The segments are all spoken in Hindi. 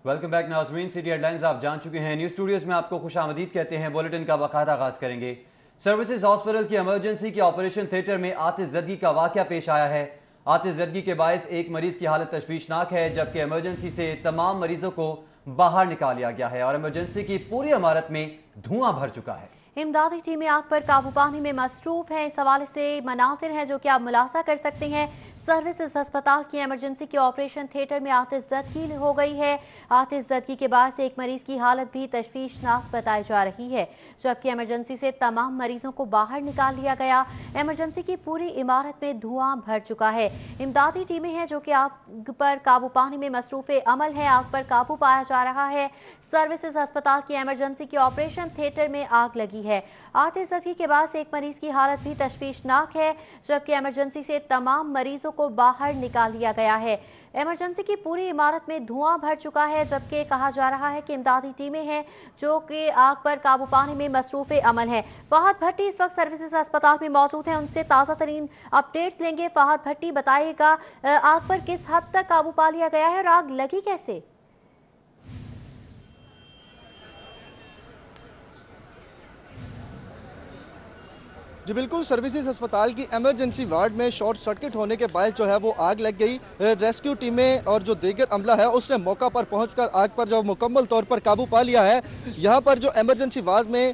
वेलकम बैक नाज़रीन। सिटी हेडलाइंस आप जान चुके हैं। न्यूज़ स्टूडियोज़ में आपको खुशामदीद कहते हैं। बुलेटिन का बाकायदा आगाज़ करेंगे। सर्विसेज हॉस्पिटल की इमरजेंसी के ऑपरेशन थिएटर में आतिशज़दगी का वाक़या पेश आया है। आतिशज़दगी के बायस एक मरीज़ की हालत तशवीशनाक है, जबकि इमरजेंसी से तमाम मरीज़ों को बाहर निकाल लिया गया है और इमरजेंसी की पूरी इमारत में धुआं भर चुका है। इमदादी टीमें आग पर काबू पाने में मसरूफ हैं। इस हवाले से मनासिर हैं जो कि आप मुलासा कर सकते हैं। सर्विसेज अस्पताल की इमरजेंसी के ऑपरेशन थिएटर में आतिशज़दगी हो गई है। आतिशज़दगी के बाद से एक मरीज की हालत भी तशवीशनाक बताई जा रही है, जबकि इमरजेंसी से तमाम मरीजों को बाहर निकाल लिया गया। इमरजेंसी की पूरी इमारत में धुआं भर चुका है। इमदादी टीमें हैं जो कि आग पर काबू पाने में मसरूफ अमल है। आग पर काबू पाया जा रहा है। सर्विसेज अस्पताल की इमरजेंसी के ऑपरेशन थिएटर में आग लगी है। आतिशज़दगी के बाद से एक मरीज की हालत भी तशवीशनाक है, जबकि इमरजेंसी से तमाम मरीजों को बाहर निकाल लिया गया है। इमरजेंसी की पूरी इमारत में धुआं भर चुका है, जबकि कहा जा रहा है कि इमदादी टीमें हैं जो कि आग पर काबू पाने में मसरूफ अमल है। फहद भट्टी इस वक्त सर्विसेज अस्पताल में मौजूद हैं, उनसे ताज़ा तरीन अपडेट्स लेंगे। फहद भट्टी, बताइएगा आग पर किस हद तक काबू पा लिया गया है और आग लगी कैसे? जी बिल्कुल, सर्विसेज अस्पताल की इमरजेंसी वार्ड में शॉर्ट सर्किट होने के बाद जो है वो आग लग गई। रेस्क्यू टीमें और जो दीगर अमला है उसने मौका पर पहुंचकर आग पर जो मुकम्मल तौर पर काबू पा लिया है। यहाँ पर जो इमरजेंसी वार्ड में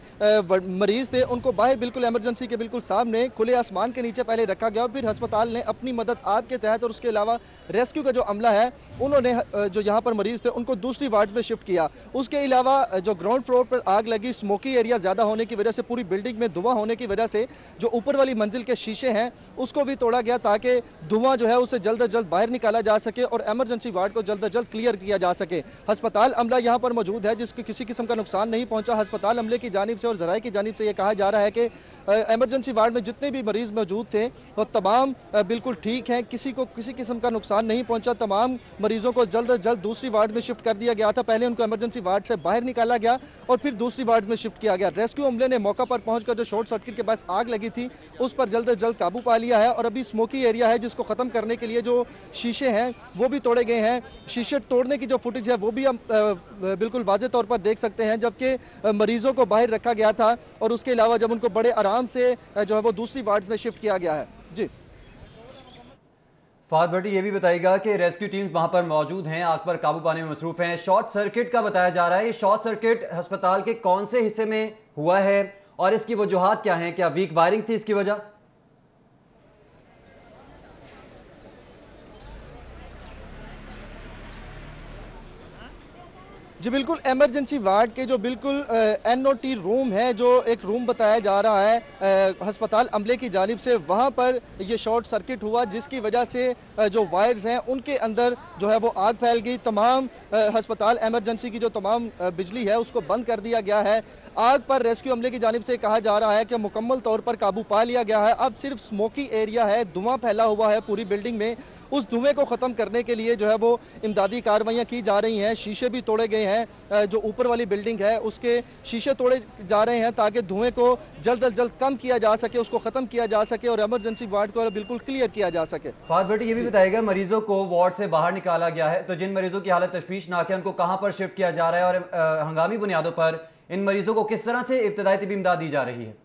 मरीज थे उनको बाहर बिल्कुल इमरजेंसी के बिल्कुल सामने खुले आसमान के नीचे पहले रखा गया, फिर अस्पताल ने अपनी मदद आग के तहत और उसके अलावा रेस्क्यू का जो अमला है उन्होंने जो यहाँ पर मरीज थे उनको दूसरी वार्ड में शिफ्ट किया। उसके अलावा जो ग्राउंड फ्लोर पर आग लगी, स्मोकी एरिया ज़्यादा होने की वजह से, पूरी बिल्डिंग में धुआं होने की वजह से जो ऊपर वाली मंजिल के शीशे हैं उसको भी तोड़ा गया ताकि धुआं जो है उसे जल्द अज जल्द बाहर निकाला जा सके और इमरजेंसी वार्ड को जल्द अज जल्द क्लियर किया जा सके। अस्पताल अमला यहाँ पर मौजूद है जिसको किसी किस्म का नुकसान नहीं पहुंचा। अस्पताल अमले की जानिब से और ज़राए की जानिब से ये कहा जा रहा है कि इमरजेंसी वार्ड में जितने भी मरीज मौजूद थे वो तमाम बिल्कुल ठीक हैं, किसी को किसी किस्म का नुकसान नहीं पहुंचा। तमाम मरीजों को जल्द अज जल्द दूसरी वार्ड में शिफ्ट कर दिया गया था। पहले उनको इमरजेंसी वार्ड से बाहर निकाला गया और फिर दूसरी वार्ड में शिफ्ट किया गया। रेस्क्यू अमले ने मौका पर पहुंचकर जो शॉर्ट सर्किट के पास आग लगी थी उस पर जल्द अज जल्द काबू पा लिया है और अभी स्मोकी एरिया है जिसको ख़त्म करने के लिए जो शीशे हैं वो भी तोड़े गए हैं। शीशे तोड़ने की जो फुटेज है वो भी हम बिल्कुल वाज़े तौर पर देख सकते हैं, जबकि मरीजों को बाहर रखा गया था और उसके अलावा जब उनको बड़े आराम से जो है वो दूसरी वार्ड्स में शिफ्ट किया गया है। जी फहद भट्टी, ये भी बताइएगा कि रेस्क्यू टीम्स वहां पर मौजूद हैं, आग पर काबू पाने में मसरूफ हैं। शॉर्ट सर्किट का बताया जा रहा है, ये शॉर्ट सर्किट अस्पताल के कौन से हिस्से में हुआ है और इसकी वजूहात क्या हैं? क्या वीक वायरिंग थी इसकी वजह? जी बिल्कुल, इमरजेंसी वार्ड के जो बिल्कुल NOT रूम है, जो एक रूम बताया जा रहा है अस्पताल अमले की जानिब से, वहाँ पर ये शॉर्ट सर्किट हुआ जिसकी वजह से जो वायर्स हैं उनके अंदर जो है वो आग फैल गई। तमाम अस्पताल इमरजेंसी की जो तमाम बिजली है उसको बंद कर दिया गया है। आग पर रेस्क्यू अमले की जानिब से कहा जा रहा है कि मुकम्मल तौर पर काबू पा लिया गया है। अब सिर्फ स्मोकी एरिया है, धुआं फैला हुआ है पूरी बिल्डिंग में। उस धुएं को ख़त्म करने के लिए जो है वो इमदादी कार्रवाइयाँ की जा रही हैं। शीशे भी तोड़े गए हैं, जो ऊपर वाली बिल्डिंग है उसके शीशे तोड़े जा रहे हैं ताकि धुएं को जल्द अज जल्द कम किया जा सके, उसको ख़त्म किया जा सके और इमरजेंसी वार्ड को बिल्कुल क्लियर किया जा सके। फहद भट्टी, ये भी बताइएगा, मरीजों को वार्ड से बाहर निकाला गया है, तो जिन मरीजों की हालत तशवीशनाक है उनको कहाँ पर शिफ्ट किया जा रहा है और हंगामी बुनियादों पर इन मरीजों को किस तरह से इब्तदाई तिबी इमदाद दी जा रही है?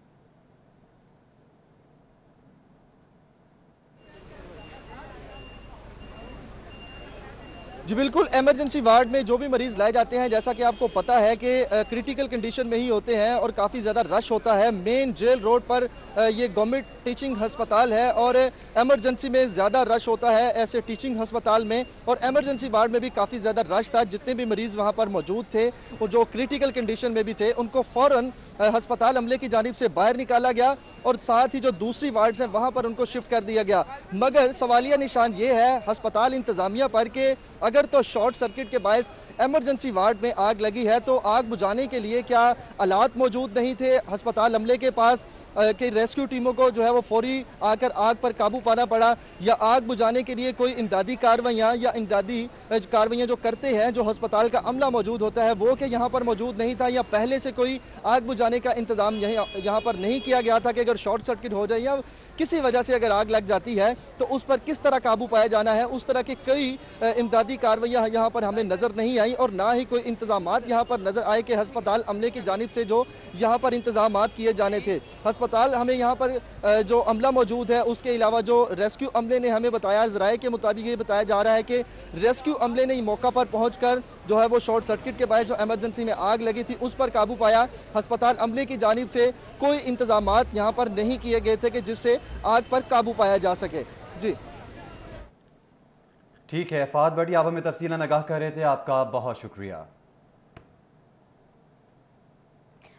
जी बिल्कुल, इमरजेंसी वार्ड में जो भी मरीज़ लाए जाते हैं, जैसा कि आपको पता है कि क्रिटिकल कंडीशन में ही होते हैं और काफ़ी ज़्यादा रश होता है। मेन जेल रोड पर ये गवर्नमेंट टीचिंग हस्पताल है और इमरजेंसी में ज़्यादा रश होता है ऐसे टीचिंग हस्पताल में, और इमरजेंसी वार्ड में भी काफ़ी ज़्यादा रश था। जितने भी मरीज़ वहाँ पर मौजूद थे और जो क्रिटिकल कंडीशन में भी थे उनको फ़ौरन हस्पताल अमले की जानिब से बाहर निकाला गया और साथ ही जो दूसरी वार्ड्स हैं वहाँ पर उनको शिफ्ट कर दिया गया। मगर सवालिया निशान ये है हस्पताल इंतज़ामिया पर कि अगर तो शॉर्ट सर्किट के बायस इमरजेंसी वार्ड में आग लगी है तो आग बुझाने के लिए क्या आलात मौजूद नहीं थे अस्पताल अमले के पास, कि रेस्क्यू टीमों को जो है वो फौरी आकर आग पर काबू पाना पड़ा, या आग बुझाने के लिए कोई इमदादी कार्रवाइयाँ या इमदादी कार्रवाइयाँ जो करते हैं, जो अस्पताल का अमला मौजूद होता है वो कि यहाँ पर मौजूद नहीं था, या पहले से कोई आग बुझाने का इंतज़ाम यहाँ पर नहीं किया गया था कि अगर शॉर्ट सर्किट हो जाए या किसी वजह से अगर आग लग जाती है तो उस पर किस तरह काबू पाया जाना है। उस तरह की कई इमदादी कार्रवाइयाँ यहाँ पर हमें नज़र नहीं आई, और ना ही कोई इंतज़ामात यहाँ पर नज़र आए कि अस्पताल अमले की जानिब से जो यहाँ पर इंतज़ामात किए जाने थे। अस्पताल हमें यहाँ पर जो अमला मौजूद है उसके अलावा जो रेस्क्यू अमले ने हमें बताया, ज़राए के मुताबिक ये बताया जा रहा है कि रेस्क्यू अमले ने मौका पर पहुँचकर जो है वो शॉर्ट सर्किट के बाद जो इमरजेंसी में आग लगी थी उस पर काबू पाया। अस्पताल अमले की जानिब से कोई इंतज़ामात यहाँ पर नहीं किए गए थे कि जिससे आग पर काबू पाया जा सके। जी ठीक है फाद भट्टी, आप हमें तफसीलन आगाह कर रहे थे, आपका बहुत शुक्रिया।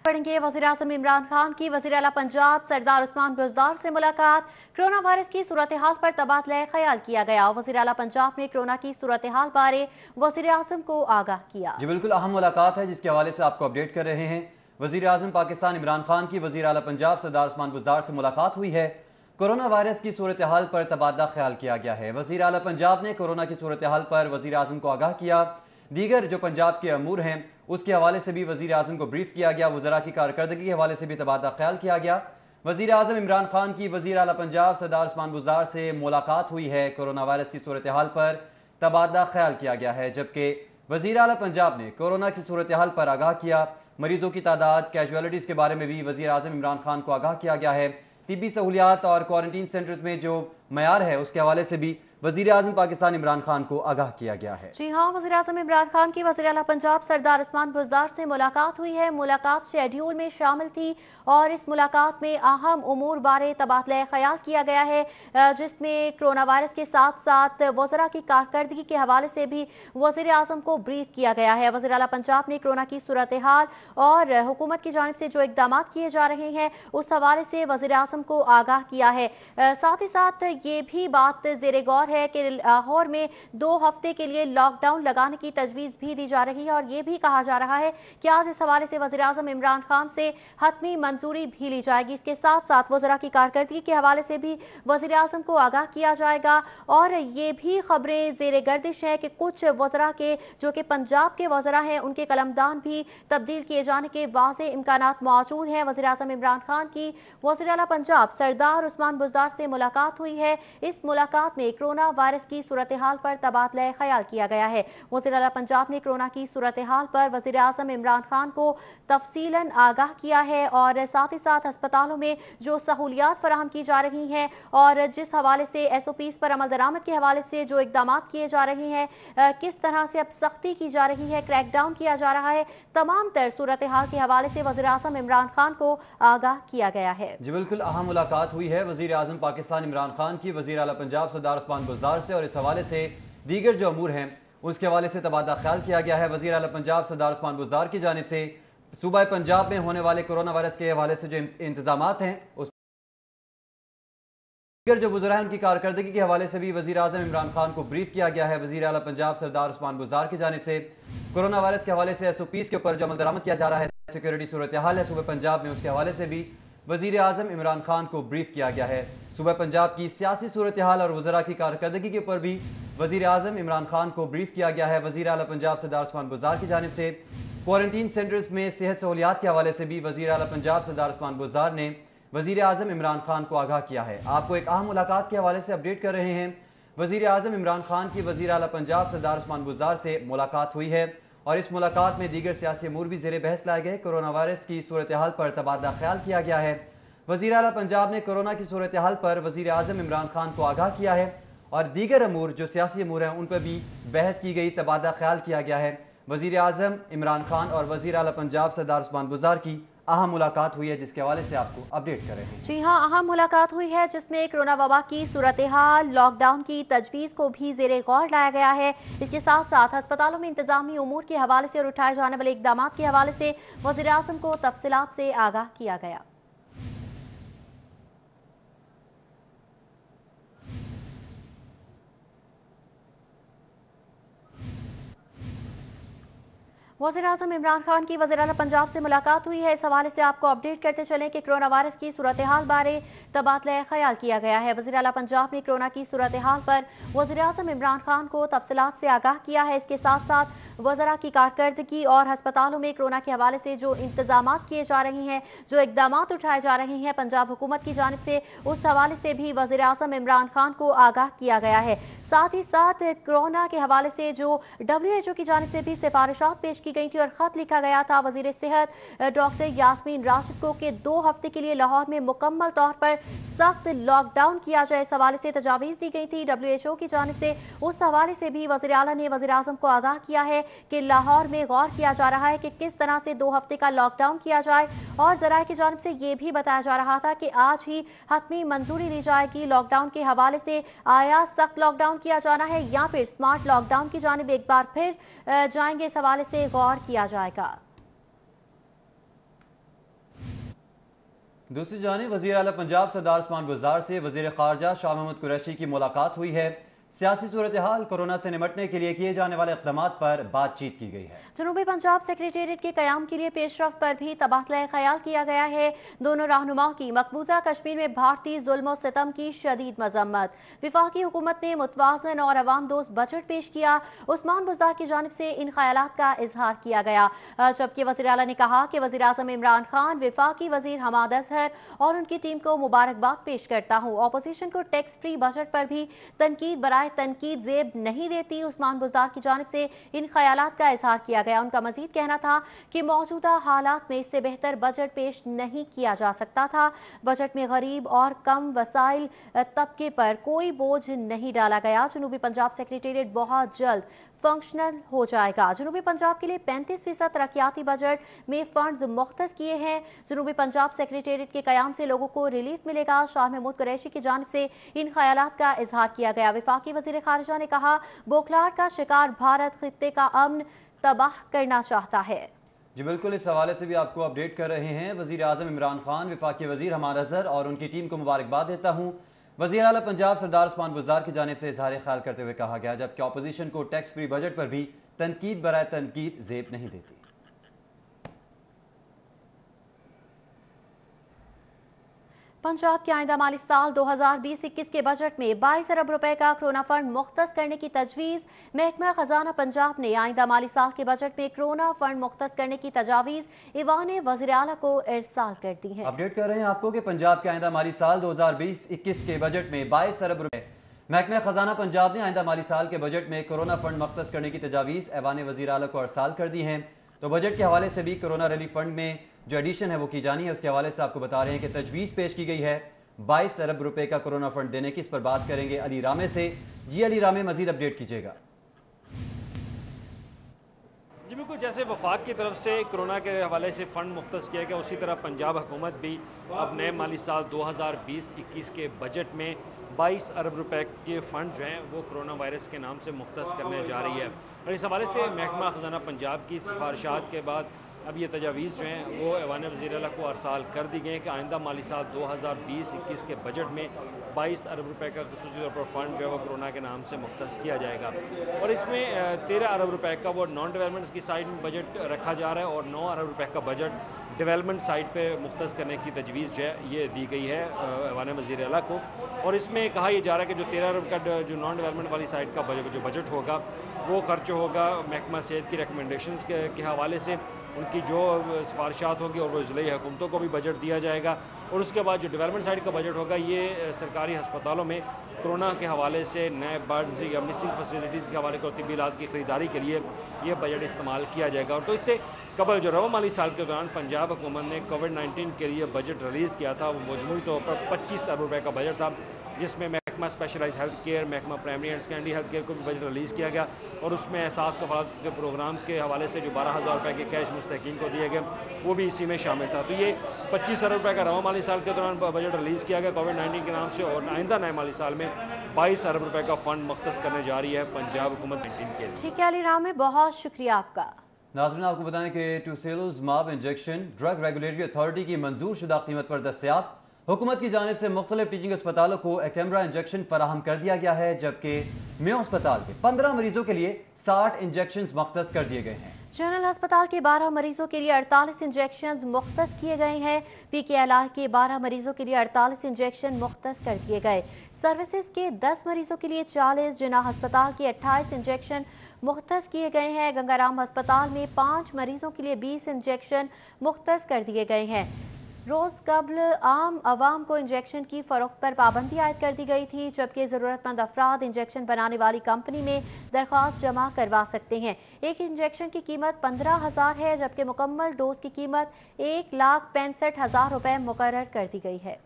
पढ़ेंगे वज़ीर-ए-आज़म इमरान खान की वज़ीर आला पंजाब सरदार उस्मान बुज़दार से मुलाकात। कोरोना वायरस की सूरत हाल पर तबादला ख्याल किया गया। वज़ीर आला पंजाब ने कोरोना की सूरत हाल बारे वज़ीर-ए-आज़म को आगाह किया। जी बिल्कुल अहम मुलाकात है जिसके हवाले से आपको अपडेट कर रहे हैं। वज़ीर-ए-आज़म पाकिस्तान इमरान खान की वज़ीर आला पंजाब सरदार उस्मान बुज़दार से मुलाकात हुई है। कोरोना वायरस की सूरत हाल पर तबादला ख्याल किया गया है। वज़ीर आला पंजाब ने कोरोना की सूरत हाल पर वज़ीर-ए-आज़म को आगाह किया। दीगर जो पंजाब के अमूर हैं उसके हवाले से भी वज़ीर-ए-आज़म को ब्रीफ किया गया। वज़रा की कारकर्दगी के हवाले से भी तबादला ख्याल किया गया। वज़ीर-ए-आज़म इमरान खान की वज़ीर आला पंजाब सरदार उस्मान बुज़दार से मुलाकात हुई है। कोरोना वायरस की सूरत हाल पर तबादला ख्याल किया गया है, जबकि वज़ीर आला पंजाब ने कोरोना की सूरत हाल पर आगाह किया। मरीजों की तादाद, कैजुअलिटीज़ के बारे में भी वज़ीर-ए-आज़म इमरान खान को आगाह किया गया है। तिब्बी सहूलियात और क्वारंटीन सेंटर्स में जो मयार है उसके हवाले से भी वज़ीर-ए-आज़म पाकिस्तान इमरान खान को आगाह किया गया है। जी हाँ, वज़ीर-ए-आज़म इमरान खान की वज़ीर आला पंजाब सरदार उस्मान बुज़दार से मुलाकात हुई है। मुलाकात शेड्यूल में शामिल थी और इस मुलाकात में अहम उमूर बारे तबादला ख्याल किया गया है, जिसमें कोरोना वायरस के साथ साथ वज़रा की कारकर्दगी के हवाले से भी वज़ीर-ए-आज़म को ब्रीफ किया गया है। वज़ीर आला पंजाब ने कोरोना की सूरत हाल और हुकूमत की जानिब से जो इक़दाम किए जा रहे हैं उस हवाले से वज़ीर-ए-आज़म को आगाह किया है। साथ ही साथ ये भी बात ज़ेरे गौर है कि लाहौर में 2 हफ्ते के लिए लॉकडाउन लगाने की तजवीज़ भी दी जा रही है, और ये भी कहा जा रहा है कि आज इस हवाले से वज़ीर-ए-आज़म इमरान खान से हतमी मंजूरी भी ली जाएगी। इसके साथ साथ वज़रा की कारकर्दगी के हवाले से भी वज़ीर-ए-आज़म को आगाह किया जाएगा। और ये भी खबरें ज़ेरे गर्दिश है कि कुछ वज़रा के जो कि पंजाब के वज़रा हैं उनके कलमदान भी तब्दील किए जाने के वाज़े इम्कानात मौजूद हैं। वज़ीर-ए-आज़म इमरान खान की वज़ीर आला पंजाब सरदार उस्मान बुज़दार से मुलाकात हुई है। इस मुलाकात में कोरोना वायरस की सूरत हाल पर तबादला ख्याल किया गया है। वज़ीर आला पंजाब ने कोरोना की सूरत हाल पर वज़ीर-ए-आज़म इमरान खान को तफसीलन आगाह किया है, और साथ ही साथ अस्पतालों में जो सहूलियात फराहम की जा रही हैं और जिस हवाले से SOPs पर अमल दरामद के हवाले से जो इक़दाम किए जा रहे हैं, किस तरह से अब सख्ती की जा रही है, क्रैकडाउन किया जा रहा है, तमाम तर सूरत हाल के हवाले से वज़ीर-ए-आज़म इमरान खान को आगाह किया गया है। जी बिल्कुल अहम मुलाकात हुई है वज़ीर-ए-आज़म पाकिस्तान इमरान खान की वज़ीर आला पंजाब सरदार उस्मान बुज़दार से, और इस हवाले से दीगर जो अमूर हैं उसके हवाले से तबादला ख्याल किया गया है। वज़ीर आला पंजाब सरदार उस्मान बुज़दार की जानिब से सूबा पंजाब में होने वाले कोरोना वायरस के हवाले से जो इंतजामात हैं उस दीगर जो वज़रा हैं उनकी कारकर्दगी के हवाले से भी वज़ीर-ए-आज़म इमरान खान को ब्रीफ किया गया है। वज़ीर आला पंजाब सरदार उस्मान बुज़दार की जानिब से कोरोना वायरस के हवाले से SOPs के ऊपर जो अमल दरामद किया जा रहा है, सिक्योरिटी सूरत हाल है सूबा पंजाब में, उसके हवाले से भी वज़ीर-ए-आज़म इमरान खान को ब्रीफ किया गया है। सूबा पंजाब की सियासी सूरत हाल और वज़रा की कारकर्दगी के ऊपर भी वज़ीर-ए-आज़म इमरान खान को ब्रीफ किया गया है। वज़ीर आला पंजाब सरदार उस्मान बुज़दार की जानिब से क्वारंटीन सेंटर्स में सेहत सहूलियात के हवाले से भी वज़ीर आला पंजाब सरदार उस्मान बुज़दार ने वज़ीर-ए-आज़म इमरान खान को आगाह किया है। आपको एक अहम मुलाकात के हवाले से अपडेट कर रहे हैं। वज़ीर-ए-आज़म इमरान खान की वज़ीर आला पंजाब सरदार उस्मान बुज़दार से मुलाकात हुई है, और इस मुलाकात में दीगर सियासी अमूर भी ज़ेरे बहस लाए गए। कोरोना वायरस की सूरत हाल पर तबादला ख्याल किया गया है। वज़ीर आला पंजाब ने कोरोना की सूरत हाल पर वज़ीर-ए-आज़म इमरान खान को आगाह किया है, और दीगर अमूर जो सियासी अमूर हैं उन पर भी बहस की गई, तबादला ख्याल किया गया है। वज़ीर-ए-आज़म इमरान खान और वज़ीर आला पंजाब सरदार उस्मान बुज़दार की अहम मुलाकात हुई है, जिसके हवाले से आपको अपडेट कर रहे हैं। जी हाँ, अहम मुलाकात हुई है जिसमें कोरोना वबा की सूरत हाल, लॉकडाउन की तजवीज़ को भी ज़ेरे गौर लाया गया है। इसके साथ साथ अस्पतालों में इंतजामी उमूर के हवाले से और उठाए जाने वाले इक़दाम के हवाले से वज़ीर-ए-आज़म को तफसीलात से आगाह किया गया। वज़ीर-ए-आज़म इमरान खान की वज़ीर-ए-आला पंजाब से मुलाकात हुई है। इस हवाले से आपको अपडेट करते चलें कि कोरोना वायरस की सूरत हाल बारे तबादला ख्याल किया गया है। वज़ीर-ए-आला पंजाब ने कोरोना की सूरत हाल पर वज़ीर-ए-आज़म इमरान खान को तफसीलात से आगाह किया है। इसके साथ साथ वज़रा की कारकर्दगी और हस्पतालों में कोरोना के हवाले से जो इंतजाम किए जा रहे हैं, जो इकदाम उठाए जा रहे हैं पंजाब हुकूमत की जानिब से, उस हवाले से भी वज़ीर-ए-आज़म इमरान खान को आगाह किया गया है। साथ ही साथ कोरोना के हवाले से जो WHO की जानिब से भी सिफारिशात पेश की गई थी और ख़त लिखा गया था वज़ीर सेहत डॉक्टर यास्मीन राशिद को कि 2 हफ्ते के लिए लाहौर में मुकम्मल तौर पर सख्त लॉकडाउन किया जाए। इस हवाले से तजावीज़ दी गई थी WHO की जानिब से। उस हवाले से भी वज़ीर आला ने वज़ीर-ए-आज़म को आगाह किया है कि लाहौर में गौर किया जा रहा है कि किस तरह से 2 हफ्ते का लॉकडाउन किया जाए। और ज़राए की जानिब से ये भी बताया जा रहा था कि आज ही हतमी मंजूरी ली जाएगी लॉकडाउन के हवाले से। आया सख्त लॉकडाउन किया जाना है या फिर स्मार्ट लॉकडाउन की जानिब एक बार फिर जाएंगे, इस हवाले से गौर किया जाएगा। दूसरी जानिब वज़ीर आला पंजाब सरदार उस्मान बुज़दार से वज़ीर ख़ारजा शाह महमूद कुरैशी की मुलाकात हुई है। सियासी सूरत हाल, कोरोना से निपटने के लिए किए जाने वाले इक़दाम पर बातचीत की गई है। जनूबी पंजाब सेक्रेटेरिएट के क़याम के लिए पेशरफ पर भी तबादला ख्याल किया गया है। दोनों रहनुमाओं की मकबूजा कश्मीर में भारतीय जुल्म और सितम की शदीद मजम्मत। विफाकी हुकूमत ने मुतवाज़न और अवाम दोस्त बजट पेश किया। उस्मान बुज़दार की जानिब से इन ख्यालात का इजहार किया गया, जबकि वज़ीर आला ने कहा कि वज़ीर आज़म इमरान खान, विफाकी वज़ीर हमाद अजहर और उनकी टीम को मुबारकबाद पेश करता हूँ। अपोजिशन को टैक्स फ्री बजट पर भी तनकीद बराए तनकीद जेब नहीं देती। उस्मान बुज़दार की जानिब से इन ख्यालात का इजहार किया गया। उनका मजीद कहना था कि मौजूदा हालात में इससे बेहतर बजट पेश नहीं किया जा सकता था। बजट में गरीब और कम वसाइल तबके पर कोई बोझ नहीं डाला गया। जनूबी पंजाब सेक्रेटेरिएट बहुत जल्द फंक्शनल हो जाएगा। जनूबी पंजाब के लिए 35% तरक्याती बजट में फंड्स मुख्तस किए हैं। जनूबी पंजाब सेक्रेटेरिएट के कयाम से लोगों को रिलीफ मिलेगा। शाह महमूद कुरैशी की जानिब से इन ख्यालात का इजहार किया गया। विफाकी वज़ीर ख़ारिजा ने कहा, बोखलाहट का शिकार भारत खित्ते का अमन तबाह करना चाहता है। जी बिल्कुल, इस हवाले से भी आपको अपडेट कर रहे हैं। वज़ीर आज़म इमरान खान, विफाकी वज़ीर हमाद अजहर और उनकी टीम को मुबारकबाद देता हूँ। वज़ीर आला पंजाब सरदार उस्मान बुज़दार की जानिब से इजहार ख्याल करते हुए कहा गया, जबकि अपोजिशन को टैक्स फ्री बजट पर भी तनकीद बराए तनकीद जेब नहीं देती। पंजाब के आइंदा माली साल 2020-21 के बजट में 22 अरब रुपए का कोरोना फंड मुख्तस करने की तजवीज़। महकमा खजाना पंजाब ने आइंदा माली साल के बजट में कोरोना फंड मुख्तस करने की तजावीज़ ईवान वज़ीर आला को इरसाल कर दी है। अपडेट कर रहे हैं आपको कि पंजाब के आइंदा माली साल 2020-21 के बजट में 22 अरब रुपए महकमा खजाना पंजाब ने आइंदा माली साल के बजट में कोरोना फंड मुख्तस करने की तजावीज़ ईवान वज़ीर आला को इरसाल कर दी हैं। तो बजट के हवाले से भी कोरोना रिलीफ फंड में जो एडिशन है वो की जानी है, उसके हवाले से आपको बता रहे हैं कि तजवीज़ पेश की गई है 22 अरब रुपए का कोरोना फंड देने की। इस पर बात करेंगे अली रामे से। जी अली रामे, मजीद अपडेट कीजिएगा। जी बिल्कुल, जैसे वफाक की तरफ से कोरोना के हवाले से फ़ंड मुख्तस किया गया, उसी तरह पंजाब हुकूमत भी अब नए माली साल 2020-21 के बजट में 22 अरब रुपए के फ़ंड जो हैं वो कोरोना वायरस के नाम से मुख्तस करने जा रही है। और इस हवाले से महकमा खजाना पंजाब की सिफारिशात के बाद अब ये तजावीज़ जो हैं वो ऐवान वज़ीर आला को अरसाल कर दी गई कि आइंदा माली साल 2020-21 के बजट में 22 अरब रुपए का ख़ुसूसी तौर पर फ़ंड जो है वो कोरोना के नाम से मुख्तस किया जाएगा। और इसमें 13 अरब रुपए का वो नॉन डेवलपमेंट की साइड में बजट रखा जा रहा है और 9 अरब रुपए का बजट डेवलपमेंट साइड पे मुख्तस करने की तजवीज़ जो है ये दी गई है ऐवान वज़ीर आला को। और इसमें कहा यह जा रहा है कि जो 13 अरब का जो नॉन डेवलपमेंट वाली साइड का जो बजट होगा वो खर्च होगा महकमा सेहत की रिकमेंडेशंस के हवाले से, उनकी जो सिफारिशात होगी और वो ज़िले हुकूमतों को भी बजट दिया जाएगा। और उसके बाद जो डेवलपमेंट साइड का बजट होगा ये सरकारी हस्पतालों में कोरोना के हवाले से नए बेड्स या मिसिंग फैसिलिटीज़ के हवाले को तब्दीलात की ख़रीदारी के लिए ये बजट इस्तेमाल किया जाएगा। और तो इससे कबल जो रवा माली साल के दौरान पंजाब हुकूमत ने कोविड-19 के लिए बजट रिलीज़ किया था, वो मजमूई तौर पर 25 अरब रुपये का बजट था, जिसमें महकमा स्पेशलाइज हेल्थ केयर, महकमा primary and secondary health care को भी बजट रिलीज़ किया गया। और उसमें एहसास कफालत के प्रोग्राम के हवाले से जो 12,000 रुपये के कैश मुस्तकीन को दिए गए वो भी इसी में शामिल था। तो ये 25 अरब रुपये का रवा माली साल के दौरान बजट रिलीज़ किया गया कोविड-19 के नाम से। और आइंदा नए माली साल में 22 अरब रुपये का फ़ंड मुख्तस करने जा रही है पंजाब हुकूमत 19 के लिए। ठीक है अली रामे, बहुत शुक्रिया आपका। नाज़रीन, आपको बताएं कि टूसिलुज़माब इंजेक्शन ड्रग रेगुलेटरी अथॉरिटी की मंजूर शुदा कीमत पर दस्तयाब। हुकूमत की जानिब से मुख्तलिफ टीचिंग अस्पतालों को एक्टेम्बरा इंजेक्शन फराहम कर दिया गया है, जबकि मेयो अस्पताल के 15 मरीजों के लिए 60 इंजेक्शन मुख्तस कर दिए गए हैं। जनरल अस्पताल के 12 मरीजों के लिए 48 इंजेक्शन मुख्तस किए गए हैं। PKLI के 12 मरीजों के लिए 48 इंजेक्शन मुख्तस कर दिए गए। सर्विसेज के 10 मरीजों के लिए 40, जिन्ना अस्पताल के 28 इंजेक्शन मुख्तस किए गए हैं। गंगाराम अस्पताल में 5 मरीजों के लिए 20 इंजेक्शन मुख्तस कर दिए गए हैं। रोज़ कबल आम आवाम को इंजेक्शन की फ़रोख्त पर पाबंदी आयद कर दी गई थी, जबकि ज़रूरतमंद अफराद इंजेक्शन बनाने वाली कंपनी में दरख्वास्त जमा करवा सकते हैं। एक इंजेक्शन की कीमत 15,000 है, जबकि मुकम्मल डोज की कीमत 1,65,000 रुपये मुकर्रर कर दी गई है।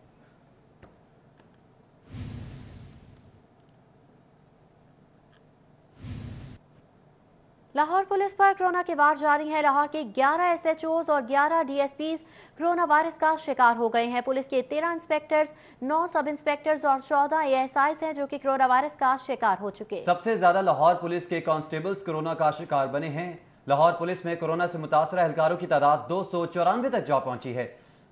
लाहौर पुलिस पर कोरोना के वार जारी है। लाहौर के 11 SHOs और 11 DSPs कोरोना वायरस का शिकार हो गए हैं। पुलिस के 13 इंस्पेक्टर्स, 9 सब इंस्पेक्टर्स और 14 ASIs हैं जो कि कोरोना वायरस का शिकार हो चुके हैं। सबसे ज्यादा लाहौर पुलिस के कांस्टेबल्स कोरोना का शिकार बने हैं। लाहौर पुलिस में कोरोना से मुतासर एहलकारों की तादाद 294 तक जा पहुंची है।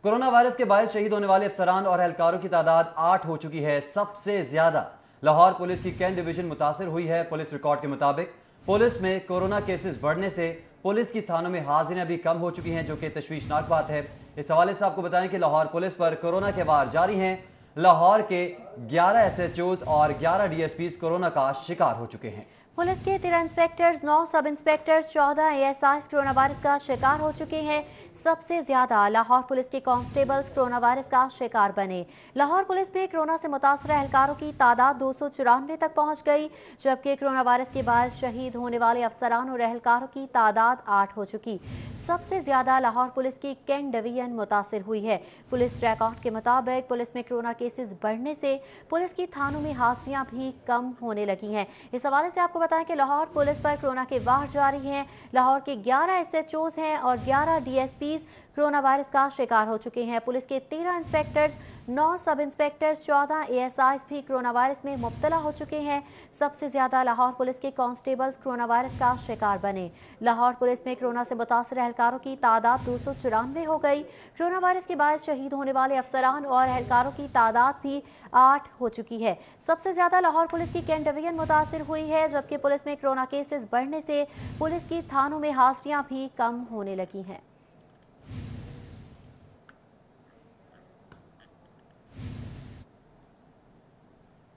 कोरोना वायरस के बायस शहीद होने वाले अफसरान और एहलकारों की तादाद 8 हो चुकी है। सबसे ज्यादा लाहौर पुलिस की कैंट डिवीजन मुतासर हुई है। पुलिस रिकॉर्ड के मुताबिक पुलिस में कोरोना केसेस बढ़ने से पुलिस की थानों में हाजिरियां भी कम हो चुकी हैं, जो कि तशवीशनाक बात है। इस हवाले से आपको बताएं कि लाहौर पुलिस पर कोरोना के वार जारी हैं। लाहौर के 11 SHOs और 11 DSPs कोरोना का शिकार हो चुके हैं। पुलिस के 13 इंस्पेक्टर्स, 9 सब इंस्पेक्टर्स, 14 ASIs कोरोना वायरस का शिकार हो चुके हैं। सबसे ज्यादा लाहौर पुलिस के कांस्टेबल्स कोरोना वायरस का शिकार बने। लाहौर पुलिस में कोरोना से मुतासर एहलकारों की तादाद 294 तक पहुंच गई, जबकि कोरोना वायरस के बाद शहीद होने वाले अफसरान और एहलकारों की तादाद 8 हो चुकी। सबसे ज्यादा लाहौर पुलिस की कैंट डिवीजन मुतासर हुई है। पुलिस रिकॉर्ड के मुताबिक पुलिस में कोरोना केसेस बढ़ने से पुलिस की थानों में हाजिरियां भी कम होने लगी हैं। इस हवाले से आपको बताएं कि लाहौर पुलिस पर कोरोना के वार जारी हैं। लाहौर के 11 SHOs हैं और 11 DSPs कोरोना वायरस का शिकार हो चुके हैं। पुलिस के 13 इंस्पेक्टर्स, 9 सब इंस्पेक्टर्स, 14 ASIs भी कोरोना वायरस में मुब्तला हो चुके हैं। सबसे ज्यादा लाहौर पुलिस के कांस्टेबल्स कोरोना वायरस का शिकार बने। लाहौर पुलिस में कोरोना से मुतासर एहलकारों की तादाद 294 हो गई। कोरोना वायरस के बाद शहीद होने वाले अफसरान और एहलकारों की तादाद भी 8 हो चुकी है। सबसे ज्यादा लाहौर पुलिस की कैंट डिवीजन मुतासर हुई है, जबकि पुलिस में कोरोना केसेस बढ़ने से पुलिस की थानों में हाजिरियां भी कम होने लगी हैं।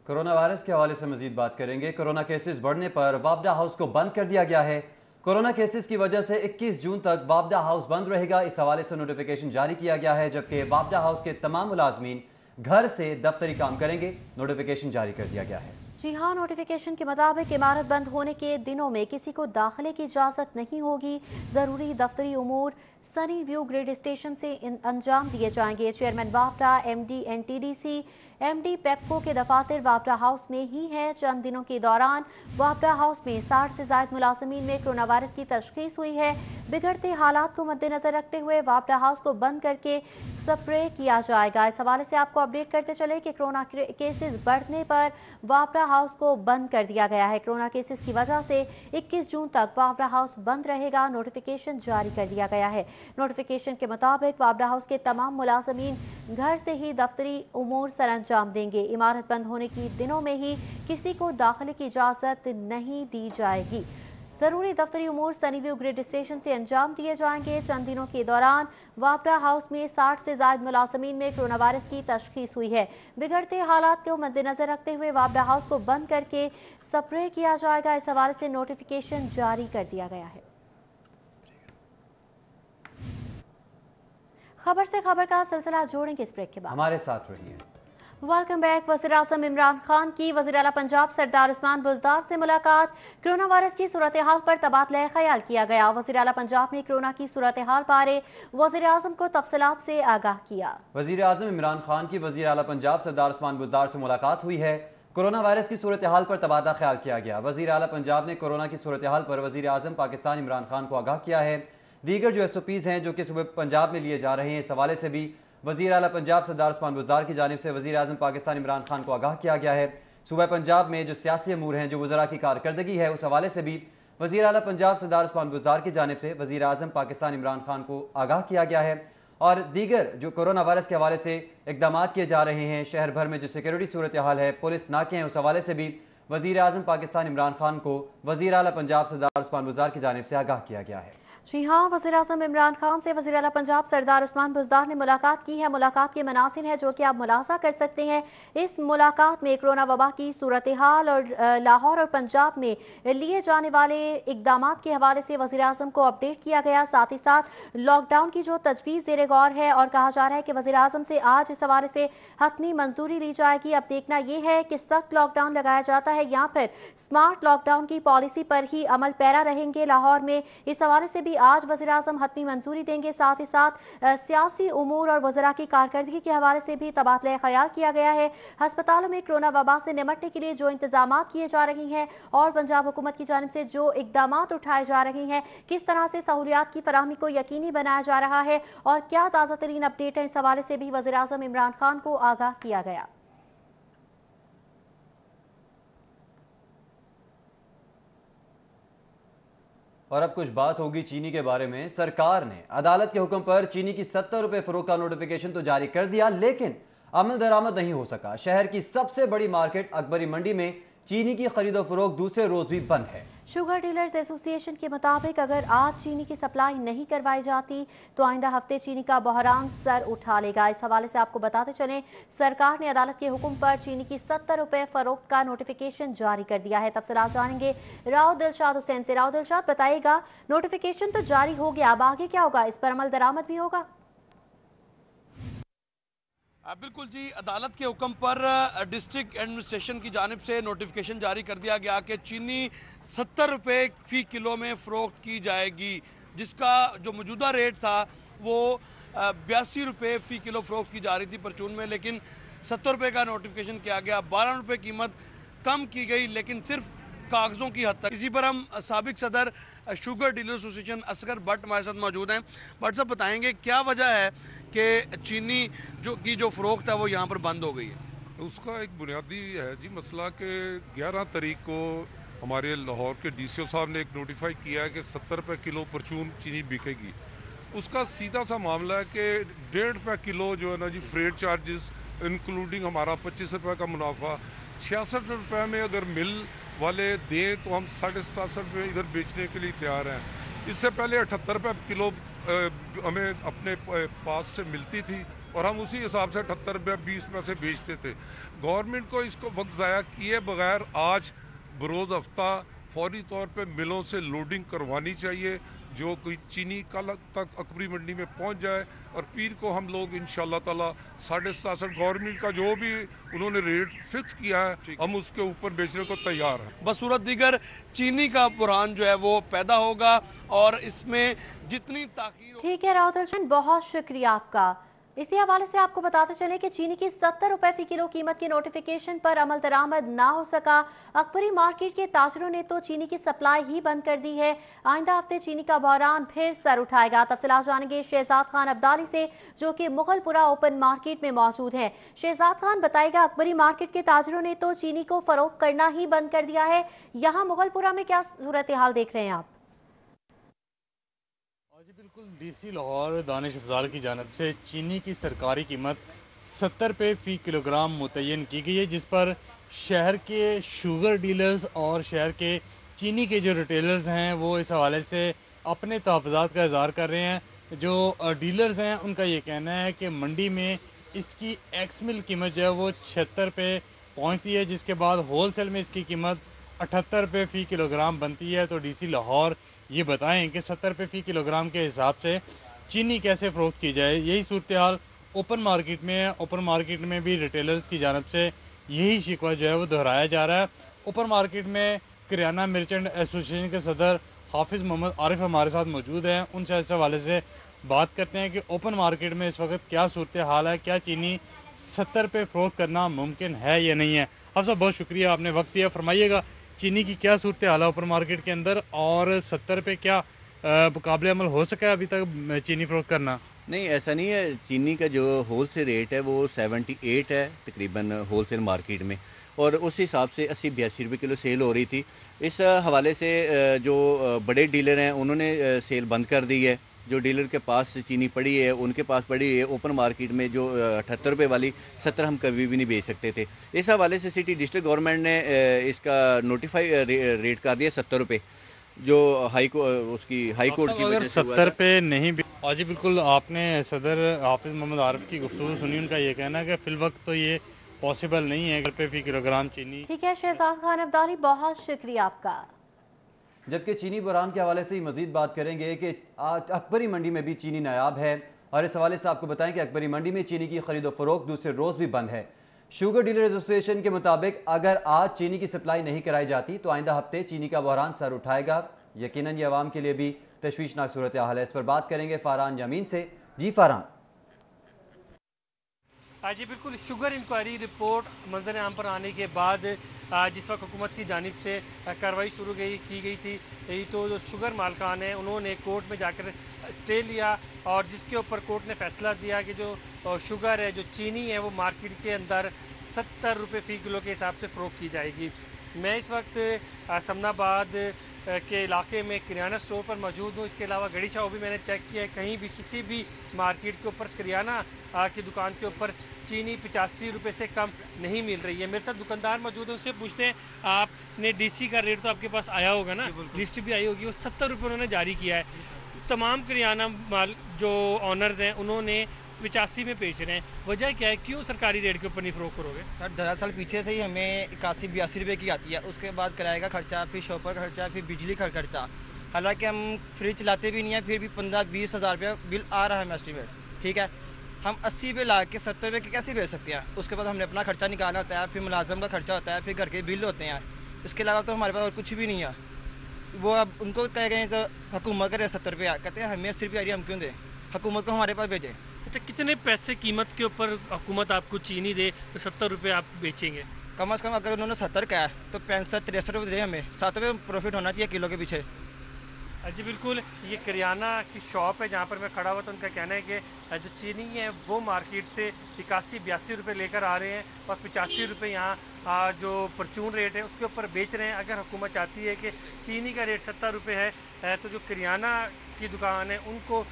कोरोना वायरस के हवाले से मजीद बात करेंगे। कोरोना केसेस बढ़ने पर वापडा हाउस को बंद कर दिया गया है। कोरोना केसेस की वजह से 21 जून तक वापडा हाउस बंद रहेगा। इस हवाले से नोटिफिकेशन जारी किया गया है, जबकि वापडा हाउस के तमाम मुलाजमीन घर से दफ्तरी काम करेंगे। नोटिफिकेशन जारी कर दिया गया है। जी हाँ, नोटिफिकेशन के मुताबिक इमारत बंद होने के दिनों में किसी को दाखिले की इजाज़त नहीं होगी। ज़रूरी दफ्तरी उमूर सनी व्यू ग्रिड स्टेशन से अंजाम दिए जाएंगे। Chairman वापडा, MD NTDC, MD PEPCO के दफातर वापडा हाउस में ही हैं। चंद दिनों के दौरान वापडा हाउस में 60 से ज़ायद मुलाजमीन में कोरोना वायरस की तशखीस हुई है। बिगड़ते हालात को मद्देनजर रखते हुए वापडा हाउस को बंद करके स्प्रे किया जाएगा। इस हवाले से आपको अपडेट करते चले कि कोरोना केसेस बढ़ने पर वापडा हाउस को बंद कर दिया गया है। कोरोना केसेस की वजह से 21 जून तक वापडा हाउस बंद रहेगा। नोटिफिकेशन जारी कर दिया गया है। नोटिफिकेशन के मुताबिक वापडा हाउस के तमाम मुलाजमीन घर से ही दफ्तरी उमूर सरअंजाम देंगे। इमारत बंद होने के दिनों में ही किसी को दाखिले की इजाज़त नहीं दी जाएगी। ज़रूरी दफ्तरी उमूर सनी व्यू ग्रिड स्टेशन से अंजाम दिए जाएंगे। चंद दिनों के दौरान वापडा हाउस में 60 से ज़ायद मुलाजमीन में कोरोना वायरस की तशखीस हुई है। बिगड़ते हालात को मद्देनजर रखते हुए वापडा हाउस को बंद करके स्प्रे किया जाएगा। इस हवाले से नोटिफिकेशन जारी कर दिया गया है। खबर से खबर का सिलसिला जोड़ेंगे इस ब्रेक के बाद। हमारे साथ रहिए। Welcome back. वज़ीर आज़म इमरान खान की वज़ीर आला पंजाब सरदार उस्मान बुज़दार से मुलाकात। कोरोना वायरस की सूरत हाल पर तबादला ख्याल किया गया। वज़ीर आला पंजाब ने कोरोना की सूरत हाल बारे वज़ीर आज़म को तफसीलात से आगाह किया। वज़ीर आज़म इमरान खान की वज़ीर आला पंजाब सरदार उस्मान बुज़दार से मुलाकात हुई है। कोरोना वायरस की सूरत हाल पर तबादला ख्याल किया गया। वज़ीर आला पंजाब ने कोरोना की सूरत हाल पर वज़ीर आज़म पाकिस्तान इमरान खान को आगाह किया है। दीगर जो SOPs हैं जो कि सूबे पंजाब में लिए जा रहे हैं, इस हवाले से भी वज़ीर आला पंजाब सरदार उस्मान बुज़दार की जानिब से वज़ीर आज़म पाकिस्तान इमरान खान को आगाह किया गया है। सूबा पंजाब में जो सियासी अमूर हैं, जो वज़रा की कारकर्दगी है, उस हवाले से भी वज़ीर आला पंजाब सरदार उस्मान बुज़दार की जानिब से वज़ीर आज़म पाकिस्तान इमरान खान को आगाह किया गया है। और दीगर जो कोरोना वायरस के हवाले से इकदाम किए जा रहे हैं, शहर भर में जो सिक्योरिटी सूरत हाल है, पुलिस नाके हैं, उस हवाले से भी वज़ीर आज़म पाकिस्तान इमरान खान को वज़ीर आला पंजाब सरदार उस्मान बुज़दार की जानिब से आगाह किया गया है। जी हाँ, वज़ीर आज़म इमरान खान से वज़ीर आला पंजाब सरदार उस्मान बुज़दार ने मुलाकात की है। मुलाकात के मनासिर है जो कि आप मुलाजा कर सकते हैं। इस मुलाकात में कोरोना वबा की सूरत हाल और लाहौर और पंजाब में लिए जाने वाले इकदाम के हवाले से वज़ीर आज़म को अपडेट किया गया। साथ ही साथ लॉकडाउन की जो तजवीज़ ज़ेर गौर है और कहा जा रहा है कि वज़ीर आज़म से आज इस हवाले से हतमी मंजूरी ली जाएगी। अब देखना यह है कि सख्त लॉकडाउन लगाया जाता है या फिर स्मार्ट लॉकडाउन की पॉलिसी पर ही अमल पैरा रहेंगे। लाहौर में इस हवाले से भी आज वज़ीर आज़म हतमी मंजूरी देंगे। साथ ही साथ सियासी उमूर और वज़रा की कारकर्दगी के हवाले से भी तबादला ख्याल किया गया है। अस्पतालों में कोरोना वबा से निपटने के लिए जो इंतजाम किए जा रहे हैं और पंजाब हुकूमत की जानिब से जो इकदाम उठाए जा रहे हैं, किस तरह से सहूलियात की फराहमी को यकीनी बनाया जा रहा है और क्या ताज़ा तरीन अपडेट है, इस हवाले से भी वज़ीर आज़म इमरान खान को आगाह किया गया। और अब कुछ बात होगी चीनी के बारे में। सरकार ने अदालत के हुक्म पर चीनी की 70 रुपए फरोख्त का नोटिफिकेशन तो जारी कर दिया, लेकिन अमल दरामद नहीं हो सका। शहर की सबसे बड़ी मार्केट अकबरी मंडी में चीनी की खरीदो फरोख्त दूसरे रोज भी बंद है। शुगर डीलर्स एसोसिएशन के मुताबिक अगर आज चीनी की सप्लाई नहीं करवाई जाती तो आइंदा हफ्ते चीनी का बहरान सर उठा लेगा। इस हवाले से आपको बताते चलें, सरकार ने अदालत के हुक्म पर चीनी की 70 रुपए फरोख्त का नोटिफिकेशन जारी कर दिया है। तफसीलात जानेंगे राव दिलशाद हुसैन से। राव दिलशाद, बताइएगा, नोटिफिकेशन तो जारी हो गया, अब आगे क्या होगा? इस पर अमल दरामद भी होगा? बिल्कुल जी, अदालत के हुक्म पर डिस्ट्रिक्ट एडमिनिस्ट्रेशन की जानिब से नोटिफिकेशन जारी कर दिया गया कि चीनी 70 रुपये फ़ी किलो में फ़रोख्त की जाएगी, जिसका जो मौजूदा रेट था वो 82 रुपये फ़ी किलो फ़रोख्त की जा रही थी परचून में, लेकिन 70 रुपये का नोटिफिकेशन किया गया। 12 रुपये कीमत कम की गई, लेकिन सिर्फ कागज़ों की हद तक। इसी पर हम साबिक सदर sugar dealer association Asgar Bhatt हमारे साथ मौजूद हैं। भट्ट साहब, बताएंगे क्या वजह है कि चीनी जो फ़रोख्त है वो यहाँ पर बंद हो गई है? उसका एक बुनियादी है जी मसला कि 11 तारीख को हमारे लाहौर के DCO साहब ने एक नोटिफाई किया है कि 70 रुपये किलो परचून चीनी बिकेगी। उसका सीधा सा मामला है कि 1.5 रुपये किलो जो है ना जी फ्रेट चार्जेस इंक्लूडिंग हमारा 25 रुपये का मुनाफा, 66 रुपये में अगर मिल वाले दें तो हम 67.5 रुपये इधर बेचने के लिए तैयार हैं। इससे पहले 78 रुपये किलो हमें अपने पास से मिलती थी और हम उसी हिसाब से 78 रुपये 20 पैसे बेचते थे। गवर्नमेंट को इसको वक्त ज़ाया किए बगैर आज बरोज़ हफ्ता फौरी तौर पे मिलों से लोडिंग करवानी चाहिए, जो कोई चीनी कल तक अकबरी मंडी में पहुंच जाए और पीर को हम लोग इंशाल्लाह ताला 67.5 गवर्नमेंट का जो भी उन्होंने रेट फिक्स किया है हम उसके ऊपर बेचने को तैयार हैं। बसूरत दीगर चीनी का बुरहान जो है वो पैदा होगा और इसमें जितनी ताखीर। ठीक है राव दिलशाद, बहुत शुक्रिया आपका। इसी हवाले से आपको बताते चले कि चीनी की 70 रुपए फी किलो कीमत के नोटिफिकेशन पर अमल दरामद ना हो सका। अकबरी मार्केट के ताजरों ने तो चीनी की सप्लाई ही बंद कर दी है। आइंदा हफ्ते चीनी का बहरान फिर सर उठाएगा। तफसीलात जानेंगे शहजाद खान अब्दाली से, जो कि मुगलपुरा ओपन मार्केट में मौजूद है। शहजाद खान, बताएगा, अकबरी मार्केट के ताजरों ने तो चीनी को फरोख्त करना ही बंद कर दिया है, यहाँ मुगलपुरा में क्या सूरत हाल देख रहे हैं आप? जी बिल्कुल, DC लाहौर दानिश अफजाल की जानब से चीनी की सरकारी कीमत 70 रुपये फ़ी किलोग्राम मुतय्यन की गई है, जिस पर शहर के शुगर डीलर्स और शहर के चीनी के जो रिटेलर्स हैं वो इस हवाले से अपने तहफ़्फ़ुज़ात का इज़हार कर रहे हैं। जो डीलर्स हैं उनका ये कहना है कि मंडी में इसकी एक्स मिल कीमत जो है वो 76 रुपये पहुँचती है, जिसके बाद होल सेल में इसकी कीमत 78 रुपये फ़ी किलोग्राम बनती है। तो DC लाहौर ये बताएं कि 70 रुपये फ़ी किलोग्राम के हिसाब से चीनी कैसे फ़रोख्त की जाए। यही सूरत हाल ओपन मार्केट में है। ओपन मार्केट में भी रिटेलर्स की जानब से यही शिकवा जो है वो दोहराया जा रहा है। ओपन मार्केट में किराना मर्चेंट एसोसिएशन के सदर हाफिज़ मोहम्मद आरिफ हमारे साथ मौजूद हैं। उनसे इस हवाले से बात करते हैं कि ओपन मार्केट में इस वक्त क्या सूरत हाल है, क्या चीनी 70 रुपये फ़रोख्त करना मुमकिन है या नहीं है। आप सब बहुत शुक्रिया, आपने वक्त दिया। फरमाइएगा चीनी की क्या सूरत हाल है ओपन मार्केट के अंदर, और 70 रुपये क्या मुकाबले अमल हो सका है अभी तक चीनी फ़रोख्त करना? नहीं, ऐसा नहीं है। चीनी का जो होल सेल रेट है वो 78 है तकरीबन होल सेल मार्केट में, और उस हिसाब से 80-82 रुपये किलो सेल हो रही थी। इस हवाले से जो बड़े डीलर हैं उन्होंने सेल बंद कर दी है, जो डीलर के पास चीनी पड़ी है उनके पास पड़ी है ओपन मार्केट में जो 78 रुपये वाली 70 हम कभी भी नहीं बेच सकते थे। इस हवाले से सिटी डिस्ट्रिक्ट गवर्नमेंट ने इसका नोटिफाई रेट कर दिया 70 रुपये, जो उसकी हाई कोर्ट की वजह से 70 पे नहीं भी। जी बिल्कुल, आपने सदर हाफिज मोहम्मद आरिफ की गुफ्तगू सुनी। उनका ये कहना है कि फिलवक्त तो ये पॉसिबल नहीं है घर पे फी किलोग्राम चीनी। ठीक है शहजाद खान अब्दाली, बहुत शुक्रिया आपका। जबकि चीनी बुरान के हवाले से ही मजीद बात करेंगे कि आज अकबरी मंडी में भी चीनी नायाब है, और इस हवाले से आपको बताएं कि अकबरी मंडी में चीनी की खरीदो फरोख्त दूसरे रोज़ भी बंद है। शुगर डीलर एसोसिएशन के मुताबिक अगर आज चीनी की सप्लाई नहीं कराई जाती तो आइंदा हफ्ते चीनी का बहरान सर उठाएगा। यकीनन ये अवाम के लिए भी तशवीशनाक सूरत हाल है। इस पर बात करेंगे फारान यामीन से। जी फारान। जी बिल्कुल, शुगर इंक्वायरी रिपोर्ट मंजर आम पर आने के बाद जिस वक्त हुकूमत की जानिब से कार्रवाई शुरू की गई थी, तो जो शुगर मालकान है उन्होंने कोर्ट में जाकर स्टे लिया, और जिसके ऊपर कोर्ट ने फैसला दिया कि जो शुगर है, जो चीनी है, वो मार्केट के अंदर 70 रुपये फ़ी किलो के हिसाब से फ़रोख्त की जाएगी। मैं इस वक्त समनाबाद के इलाके में किराना स्टोर पर मौजूद हूँ। इसके अलावा गड़ी चाव भी मैंने चेक किया है, कहीं भी किसी भी मार्केट के ऊपर किराना की दुकान के ऊपर चीनी 85 रुपये से कम नहीं मिल रही है। मेरे साथ दुकानदार मौजूद है, उनसे पूछते हैं, आपने डीसी का रेट तो आपके पास आया होगा ना, लिस्ट भी आई होगी, वो 70 रुपये उन्होंने जारी किया है। तमाम किराना माल जो ऑनर्स हैं उन्होंने 85 में बेच रहे हैं, वजह क्या है, क्यों सरकारी रेट के ऊपर नहीं फ़रोख्त करोगे? सर 10 साल पीछे से ही हमें 81-82 रुपये की आती है, उसके बाद किराए का खर्चा, फिर शॉपर का खर्चा, फिर बिजली का खर्चा। हालांकि हम फ्रिज चलाते भी नहीं है, फिर भी 15-20 हज़ार रुपया बिल आ रहा है हमें एस्टीमेट। ठीक है, हम 80 पे ला के 70 रुपये के कैसे बेच सकते हैं? उसके बाद हमने अपना खर्चा निकालना होता है, फिर मुलाजम का खर्चा होता है, फिर घर के बिल होते हैं। इसके अलावा तो हमारे पास और कुछ भी नहीं है। वो अब उनको कह गए तो हुकूमत करे 70 रुपये, कहते हैं हमें 80 रुपये आ रही है, हम क्यों दें? हुकूमत को हमारे पास भेजें। अच्छा, कितने पैसे कीमत के ऊपर हुकूमत आपको चीनी दे तो 70 रुपये आप बेचेंगे? कम से कम अगर उन्होंने 70 कहा है तो 65-63 रुपये दे, हमें 7 रुपये प्रॉफिट होना चाहिए किलो के पीछे। जी बिल्कुल, ये करियाना की शॉप है जहाँ पर मैं खड़ा हुआ, तो उनका कहना है कि जो चीनी है वो मार्केट से 81-82 रुपये लेकर आ रहे हैं, और 85 रुपये यहाँ जो परचून रेट है उसके ऊपर बेच रहे हैं। अगर हुकूमत चाहती है कि चीनी का रेट 70 रुपये है, तो जो करियाना की दुकान है उनको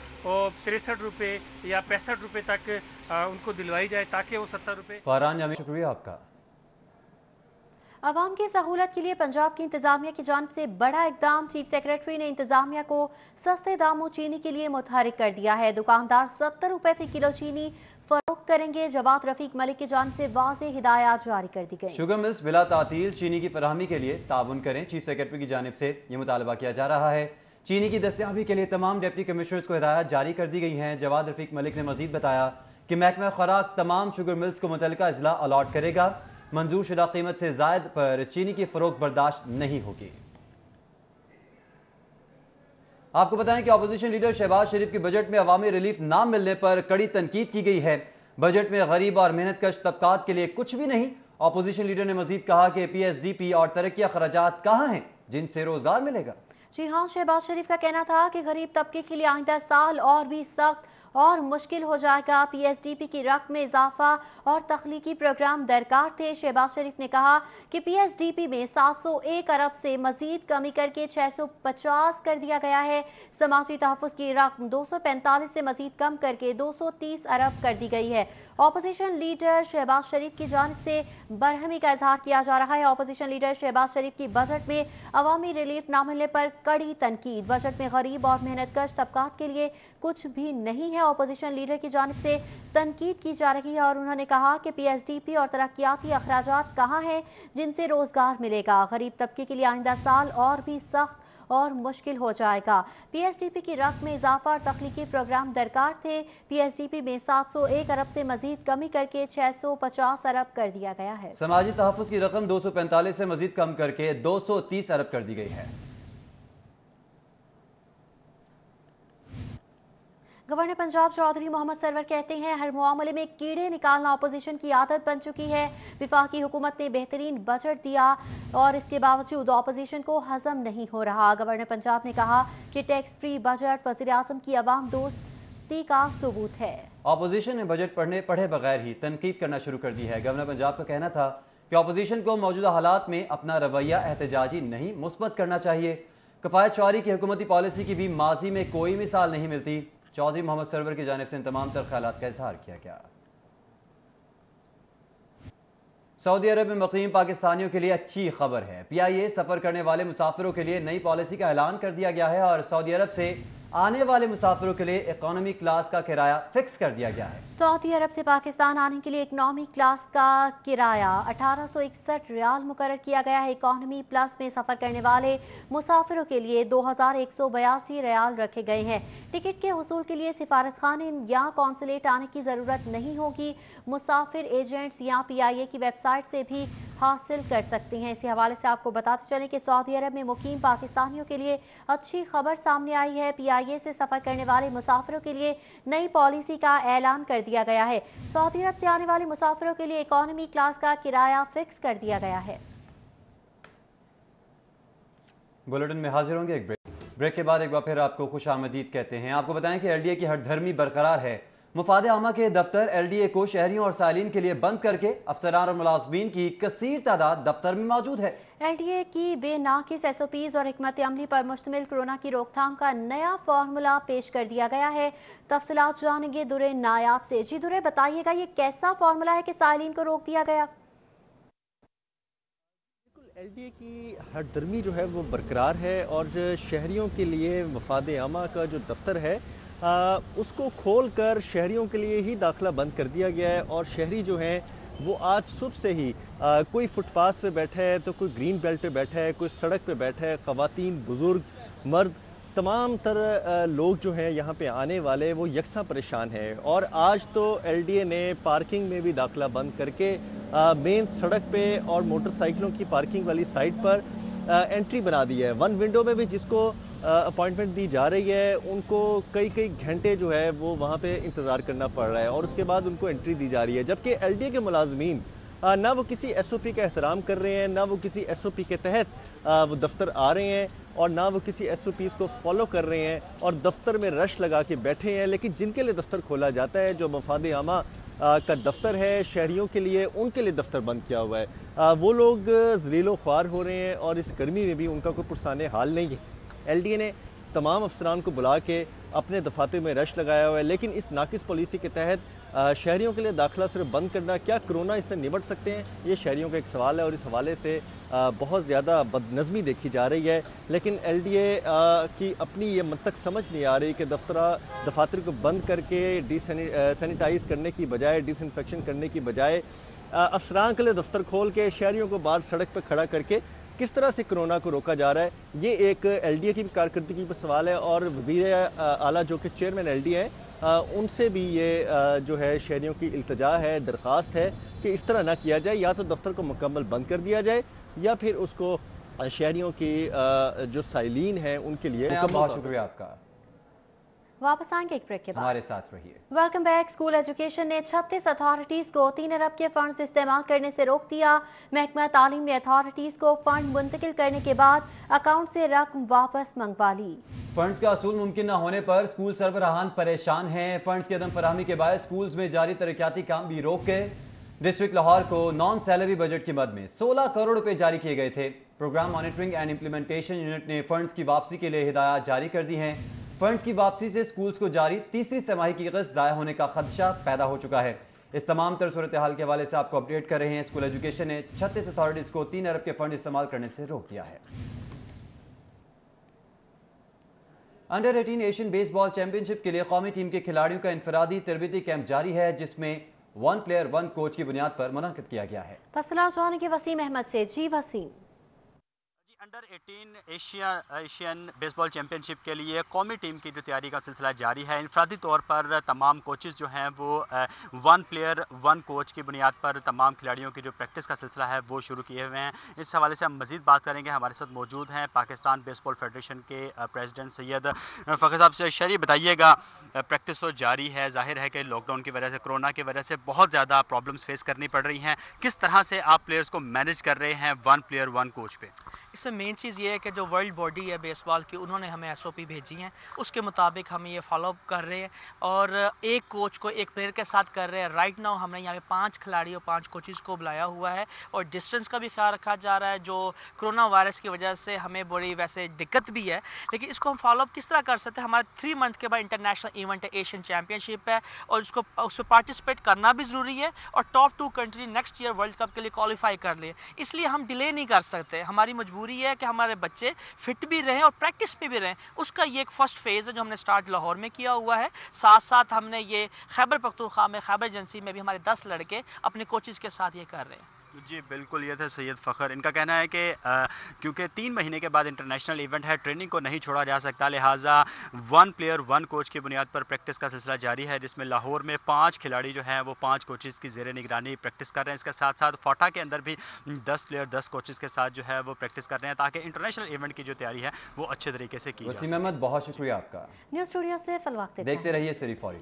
63 रुपये या 65 रुपये तक उनको दिलवाई जाए, ताकि वो 70 रुपये। फारान यामीन, शुक्रिया आपका। अवाम की सहूलत के लिए पंजाब की इंतजामिया की जानिब से बड़ा इकदाम। चीफ सेक्रेटरी ने इंतजामिया को सस्ते दामों चीनी के लिए मुतहरिक कर दिया है। दुकानदार 70 रुपये फी किलो चीनी फरोख्त करेंगे। जवाद रफीक मलिक की जानिब से वाज़ेह हिदायत जारी कर दी गई। शुगर मिल्स बिला तातील चीनी की फराहमी के लिए ताउन करें। चीफ सेक्रेटरी की जानिब से ये मुतालबा किया जा रहा है। चीनी की दस्तयाबी के लिए तमाम डिप्टी कमिश्नर्स को हिदायत जारी कर दी गई हैं। जवाद रफीक मलिक ने मजीद बताया कि महकमा खुराक तमाम शुगर मिल्स को मुतल्लिका अजला अलॉट करेगा। मंजूर शुदा कीमत से जायद पर चीनी की फरोख्त बर्दाश्त नहीं होगी। आपको बताएं कि अपोजिशन लीडर शहबाज शरीफ के बजट में अवामी रिलीफ ना मिलने पर कड़ी तनकीद की गई है। बजट में गरीब और मेहनतकश तबकात के लिए कुछ भी नहीं। अपोजिशन लीडर ने मजीद कहा कि PSDP और तरक्की अखराजात कहाँ हैं जिनसे रोजगार मिलेगा। जी हाँ, शहबाज शरीफ का कहना था कि गरीब तबके के लिए आइंदा साल और भी सख्त और मुश्किल हो जाएगा। PSDP की रकम में इजाफा और तख्लीकी प्रोग्राम दरकार थे। शहबाज शरीफ ने कहा कि PSDP में 701 अरब से मजीद कमी करके 650 कर दिया गया है। समाजी तहफ़्फ़ुज़ की रकम 245 से मजीद कम करके 230 अरब कर दी गई है। अपोजिशन लीडर शहबाज शरीफ की जानिब से बरहमी का इजहार किया जा रहा है। अपोजिशन लीडर शहबाज शरीफ की बजट में अवामी रिलीफ न मिलने पर कड़ी तनकीद। बजट में गरीब और मेहनतकश तबकात के लिए कुछ भी नहीं है। अपोजिशन लीडर की जानिब से तनकीद की जा रही है और उन्होंने कहा कि PSDP और तरक्याती अखराजात कहाँ हैं जिनसे रोजगार मिलेगा। गरीब तबके के लिए आइंदा साल और भी सख्त और मुश्किल हो जाएगा। PSDP की रकम में इजाफा और तख्लीकी प्रोग्राम दरकार थे। PSDP में 701 अरब से मजीद कमी करके 650 अरब कर दिया गया है। समाजी तहफ़्फ़ुज़ की रकम 245 से मजीद कम करके 230 अरब कर दी गई है। गवर्नर पंजाब चौधरी मोहम्मद सरवर कहते हैं हर मामले में कीड़े निकालना अपोजिशन की आदत बन चुकी है। विफाकी हुकूमत ने बेहतरीन बजट दिया और इसके बावजूद अपोजिशन को हजम नहीं हो रहा। गवर्नर पंजाब ने कहा कि टैक्स फ्री बजट वज़ीर आज़म की अवाम दोस्ती का सबूत है। अपोजिशन ने बजट पढ़े बगैर ही तनकीद करना शुरू कर दी है। गवर्नर पंजाब का कहना था कि अपोजिशन को मौजूदा हालात में अपना रवैया एहतजाजी नहीं मुस्बत करना चाहिए। कफ़ायत शुआरी की हुकूमती पॉलिसी की भी माजी में कोई मिसाल नहीं मिलती। चौधरी मोहम्मद सरवर की जानिब से इन तमाम तर ख्यालात का इजहार किया गया। सऊदी अरब में मुकीम पाकिस्तानियों के लिए अच्छी खबर है। PIA सफ़र करने वाले मुसाफिरों के लिए नई पॉलिसी का ऐलान कर दिया गया है और सऊदी अरब से आने वाले मुसाफिरों के लिए इकोनॉमी क्लास का किराया फिक्स कर दिया गया है। सऊदी अरब से पाकिस्तान आने के लिए इकोनॉमी क्लास का किराया 1861 रियाल मुकर्रर किया गया है। इकोनॉमी प्लस में सफ़र करने वाले मुसाफिरों के लिए 2182 रियाल रखे गए हैं। टिकट के हुसूल के लिए सिफारत खाने या कौंसलेट आने की ज़रूरत नहीं होगी। मुसाफिर एजेंट्स या PIA की वेबसाइट से भी हासिल कर सकते हैं। इसी हवाले से आपको बताते चलें कि सऊदी अरब में मुकीम पाकिस्तानियों के लिए अच्छी खबर सामने आई है। PIA से सफ़र करने वाले मुसाफिरों के लिए नई पॉलिसी का ऐलान कर दिया गया है। सऊदी अरब से आने वाले मुसाफिरों के लिए इकोनॉमी क्लास का किराया फिक्स कर दिया गया है। बुलेटिन में हाजिर होंगे एक ब्रेक के बाद। एक बार फिर आपको खुश आमदीद कहते हैं। आपको बताएं कि LDA की हरधर्मी बरकरार है। मुफाद आमा के दफ्तर LDA को शहरियों और सालीन के लिए बंद करके अफसरान और मुलाजमीन की कसीर तादाद दफ्तर में मौजूद है। LDA की बेनाकिस SOPs और हिकमत अमली पर मुश्तमिल कोरोना की रोकथाम का नया फार्मूला पेश कर दिया गया है। तफसीलात जानेंगे दुरे नायाब से। जी दुरे, बताइएगा ये कैसा फार्मूला है कि सालीन को रोक दिया गया? LDA की हरदर्मी जो है वो बरकरार है और शहरियों के लिए वफाद आमा का जो दफ्तर है उसको खोल कर शहरियों के लिए ही दाखिला बंद कर दिया गया है। और शहरी जो हैं वो आज सुबह से ही कोई फुटपाथ पे बैठा है तो कोई ग्रीन बेल्ट पे बैठा है, कोई सड़क पे बैठा है। ख़वातीन, बुज़ुर्ग, मर्द, तमाम तरह लोग जो हैं यहाँ पे आने वाले वो यकसा परेशान हैं। और आज तो LDA ने पार्किंग में भी दाखिला बंद करके मेन सड़क पे और मोटरसाइकिलों की पार्किंग वाली साइड पर एंट्री बना दी है। वन विंडो में भी जिसको अपॉइंटमेंट दी जा रही है उनको कई घंटे जो है वो वहाँ पे इंतज़ार करना पड़ रहा है और उसके बाद उनको एंट्री दी जा रही है। जबकि LDA के मुलाजमीन ना वो किसी SOP का एहतराम कर रहे हैं, ना वो किसी SOP के तहत वो दफ्तर आ रहे हैं और ना वो किसी SOPs को फॉलो कर रहे हैं और दफ्तर में रश लगा के बैठे हैं। लेकिन जिनके लिए दफ्तर खोला जाता है, जो मफाद आमा का दफ्तर है शहरियों के लिए, उनके लिए दफ्तर बंद किया हुआ है। वो लोग ज़लीलो ख्वार हो रहे हैं और इस गर्मी में भी उनका कोई पुरसाने हाल नहीं है। LDA ने तमाम अफसरान को बुला के अपने दफातर में रश लगाया हुआ है। लेकिन इस नाकिस पॉलिसी के तहत शहरियों के लिए दाखिला सिर्फ बंद करना, क्या कोरोना इससे निपट सकते हैं, ये शहरियों का एक सवाल है। और इस हवाले से बहुत ज़्यादा बदनज़मी देखी जा रही है। लेकिन LDA की अपनी ये मंतक समझ नहीं आ रही कि दफातर को बंद करके सैनिटाइज़ करने की बजाय, डिसइंफेक्शन करने की बजाय अफसरान के लिए दफ्तर खोल के शहरियों को बाहर सड़क पर खड़ा करके किस तरह से कोरोना को रोका जा रहा है, ये एक LDA की भी कारकर्दगी पर सवाल है। और वज़ीर आला जो कि चेयरमैन LDA हैं उनसे भी ये जो है शहरियों की इल्तजा है, दरख्वास्त है कि इस तरह ना किया जाए। या तो दफ्तर को मुकम्मल बंद कर दिया जाए या फिर उसको शहरियों की जो साइलिन हैं उनके लिए। बहुत शुक्रिया आपका। वापस आएंगे एक ब्रेक के बाद, हमारे साथ रहिए। Welcome back. स्कूल एजुकेशन ने 36 अथॉरिटीज़ को 3 अरब के फंड्स इस्तेमाल करने से रोक दिया। महकमा तालीम ने अथॉरिटीज़ को फंड मुंतकिल करने के बाद अकाउंट से रकम वापस मंगवा ली। फंड्स का असूल मुमकिन न होने पर स्कूल सरबराहान परेशान हैं। फंड्स की अदम फराहमी के बाद स्कूल्स में जारी तरक्याती काम भी रोक गए। डिस्ट्रिक्ट लाहौर को नॉन सैलरी बजट की मद में 16 करोड़ रुपए जारी किए गए थे। Program monitoring and implementation unit ने फंड्स की वापसी के लिए हिदायत जारी कर दी हैं। फंड्स की वापसी से स्कूल्स को जारी तीसरी तिमाही की किस्त ज़ाया होने का खदशा पैदा हो चुका है। इस तमाम तर सूरत हाल के हवाले से आपको अपडेट कर रहे हैं। स्कूल एजुकेशन ने 36 अथॉरिटीज़ को 3 अरब के फंड इस्तेमाल करने से रोक दिया है। अंडर 18 एशियन बेसबॉल चैंपियनशिप के लिए कौमी टीम के खिलाड़ियों का इंफरादी तरबियती कैंप जारी है, जिसमें 1 प्लेयर 1 कोच की बुनियाद पर मुनक्किद किया गया है। तफसीलात जानेंगे वसीम अहमद से। जी Wasim. Under 18 Asian baseball championship के लिए कौमी टीम की जो तैयारी का सिलसिला जारी है। इनफरादी तौर पर तमाम कोचेज़ जो हैं वो 1 प्लेयर 1 कोच की बुनियाद पर तमाम खिलाड़ियों की जो प्रैक्टिस का सिलसिला है वो शुरू किए हुए हैं। इस हवाले से हम मज़ीद बात करेंगे। हमारे साथ मौजूद हैं पाकिस्तान बेसबॉल फेडरेशन के प्रेसिडेंट सैयद फ़खर साहब से। शरी बताइएगा प्रैक्टिस तो जारी है। जाहिर है कि लॉकडाउन की वजह से, कोरोना की वजह से बहुत ज़्यादा प्रॉब्लम्स फेस करनी पड़ रही हैं। किस तरह से आप प्लेयर्स को मैनेज कर रहे हैं वन प्लेयर वन कोच पे? इसमें मेन चीज़ ये है कि जो वर्ल्ड बॉडी है बेसबॉल की, उन्होंने हमें SOP भेजी हैं, उसके मुताबिक हम ये फॉलो अप कर रहे हैं और एक कोच को एक प्लेयर के साथ कर रहे हैं। राइट नाउ हमने यहाँ पे 5 खिलाड़ी और 5 कोचेज़ को बुलाया हुआ है और डिस्टेंस का भी ख्याल रखा जा रहा है, जो कोरोना वायरस की वजह से हमें बड़ी वैसे दिक्कत भी है, लेकिन इसको हम फॉलो अप किस तरह कर सकते हैं। हमारे 3 मंथ के बाद इंटरनेशनल इवेंट है, एशियन चैम्पियनशिप है और उसमें पार्टिसिपेट करना भी ज़रूरी है और top 2 country next year world cup के लिए क्वालिफाई कर ले, इसलिए हम डिले नहीं कर सकते। हमारी मजबूरी है कि हमारे बच्चे फिट भी रहें और प्रैक्टिस में भी रहें। उसका ये एक फर्स्ट फेज़ है जो हमने स्टार्ट लाहौर में किया हुआ है। साथ साथ हमने ये खैबर पख्तूनख्वा में, खैबर एजेंसी में भी हमारे 10 लड़के अपने कोचेज़ के साथ ये कर रहे हैं। जी बिल्कुल, ये थे सैयद फ़खर। इनका कहना है कि क्योंकि 3 महीने के बाद इंटरनेशनल इवेंट है, ट्रेनिंग को नहीं छोड़ा जा सकता, लिहाजा वन प्लेयर वन कोच की बुनियाद पर प्रैक्टिस का सिलसिला जारी है, जिसमें लाहौर में 5 खिलाड़ी जो हैं वो 5 कोचेज़ की ज़ेर निगरानी प्रैक्टिस कर रहे हैं। इसके साथ साथ फाटा के अंदर भी 10 प्लेयर 10 कोचेज़ के साथ जो है वो प्रैक्टिस कर रहे हैं ताकि इंटरनेशनल इवेंट की जो तैयारी है वो अच्छे तरीके से की जाए। वसीम अहमद, बहुत शुक्रिया आपका। न्यूज़ स्टूडियो से फिलवक्त देखते रहिए सिरी फॉरी।